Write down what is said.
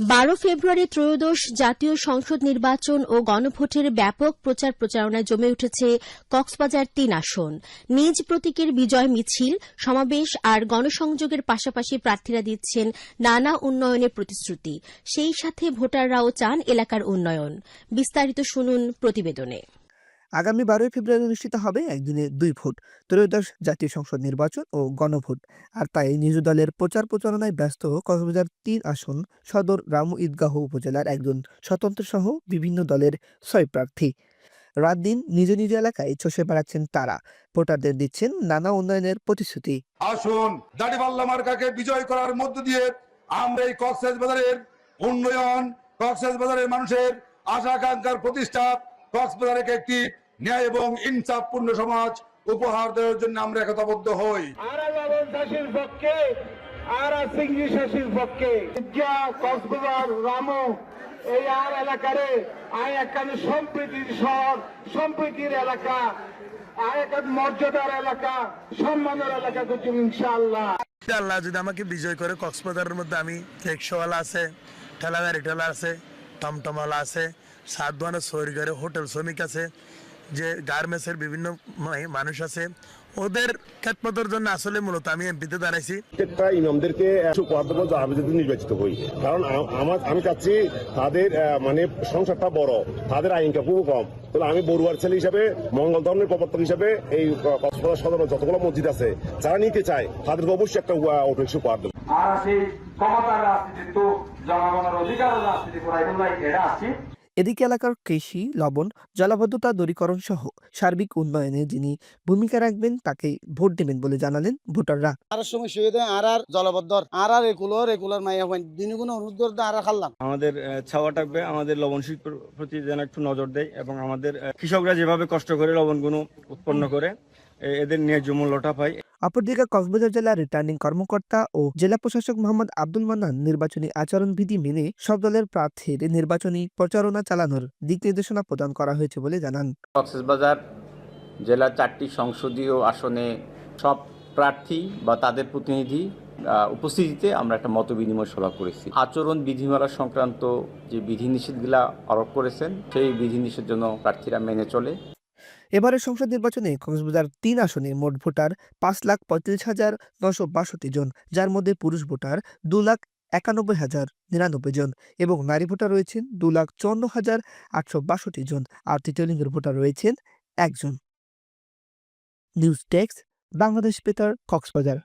12 ফেব্রুয়ারি ত্রয়োদশ জাতীয় সংসদ নির্বাচন ও গণভোটের ব্যাপক প্রচার প্রচারণায় জমে উঠেছে কক্সবাজার ৩ আসন। নিজ প্রতীকের বিজয় মিছিল, সমাবেশ আর গণসংযোগের পাশাপাশি প্রার্থীরা দিচ্ছেন নানা উন্নয়নের প্রতিশ্রুতি। সেই সাথে ভোটাররাও চান এলাকার উন্নয়ন। বিস্তারিত শুনুন প্রতিবেদনে। আগামী 12 ফেব্রুয়ারি অনুষ্ঠিত হবে একদিনে 2 ভোট, ত্রয়োদশ জাতীয় সংসদ নির্বাচন ও গণভোট। আর তাই নিজ দলের প্রচার প্রচারণায় ব্যস্ত কক্সবাজার 3 আসন সদর রামু ঈদগাহ উপজেলার একজন স্বতন্ত্র সহ বিভিন্ন দলের 6 প্রার্থী। রাত দিন নিজ নিজ এলাকায় চষে বেড়াচ্ছেন তারা, ভোটারদের দিচ্ছেন নানা উন্নয়নের প্রতিশ্রুতি। আসুন দাড়িপাল্লা মার্কাকে বিজয় করার মধ্য দিয়ে আমরা এই কক্সবাজারের উন্নয়ন, কক্সবাজারের মানুষের আশা আকাঙ্ক্ষার প্রতিষ্ঠা, কক্সবাজারকে একটি ন্যায় এবং ইনসাফপূর্ণ সমাজ উপহার দেওয়ার জন্য আমরা একতাবদ্ধ হই। চাষির পক্ষে আর সিংহি চাষির পক্ষে কক্সবাজার রামু এই আর এলাকারে আয় একখানে সম্প্রীতির শহর, সম্প্রীতির এলাকা, আয় এক মর্যাদার এলাকা, সম্মানের এলাকা করছি ইনশাআল্লাহ। আল্লাহ যদি আমাকে বিজয় করে, কক্সবাজারের মধ্যে আমি রিক্সাওয়ালা আছে, ঠেলাগাড়ি ঠেলা আছে, টমটমওয়ালা আছে, সাত দোকানের সৈরিগারে হোটেল শ্রমিক আছে, যে গার্মেন্টসের বিভিন্ন মানুষ আছে, ওদের খেদমতের জন্য আসলে মূলত আমি এমপিতে দাঁড়াইছি। প্রত্যেকটা ইমামদেরকে আমি যদি নির্বাচিত হই, কারণ আমি চাচ্ছি তাদের মানে সংসারটা বড়, তাদের আয় ইনকাম খুব কম। তাহলে আমি বড়ুয়ার ছেলে হিসাবে, মঙ্গল ধর্মের প্রবর্তক হিসাবে এই কক্সবাজার সদর যতগুলো মসজিদ আছে যারা নিতে চায় তাদেরকে অবশ্যই একটা অটো রিক্সা উপহার দেবো। আর সেই ক্ষমতার রাজনীতি তো জনগণের অধিকার রাজনীতি করা, এগুলো এটা আছে। এদিকে এলাকার কৃষি, লবণ, জলাবদ্ধতা দূরীকরণ সহ সার্বিক উন্নয়নে যিনি ভূমিকা রাখবেন তাকে ভোট দেবেন বলে জানালেন ভোটাররা। আর সমস্যা হয়ে আর জলাবদ্ধর আর রেগুলার মাইয়া হয় দিনে কোনো অনুরোধ আর খাল্লাম। আমাদের ছাওয়া থাকবে, আমাদের লবণ শিল্পের প্রতি যেন একটু নজর দেয় এবং আমাদের কৃষকরা যেভাবে কষ্ট করে লবণগুলো উৎপন্ন করে এদের ন্যায্য মূল্যটা পায়। অপরদিকে কক্সবাজার জেলার রিটার্নিং কর্মকর্তা ও জেলা প্রশাসক মোহাম্মদ আব্দুল মান্নান নির্বাচনী আচরণবিধি মেনে সব দলের প্রার্থীর নির্বাচনী প্রচারণা চালানোর দিক নির্দেশনা প্রদান করা হয়েছে বলে জানান। কক্সবাজার জেলার 4টি সংসদীয় আসনে সব প্রার্থী বা তাদের প্রতিনিধি উপস্থিতিতে আমরা একটা মত বিনিময় সভা করেছি। আচরণ বিধিমালা সংক্রান্ত যে বিধিনিষেধগুলা আরোপ করেছেন সেই বিধিনিষেধের জন্য প্রার্থীরা মেনে চলে। এবারের সংসদ নির্বাচনে কক্সবাজার 3 আসনে মোট ভোটার 5,35,962 জন, যার মধ্যে পুরুষ ভোটার 2,91,099 জন এবং নারী ভোটার রয়েছেন 2,54,862 জন, আর তৃতীয় লিঙ্গের ভোটার রয়েছেন 1 জন। নিউজ ডেস্ক, বাংলাদেশ বেতার, কক্সবাজার।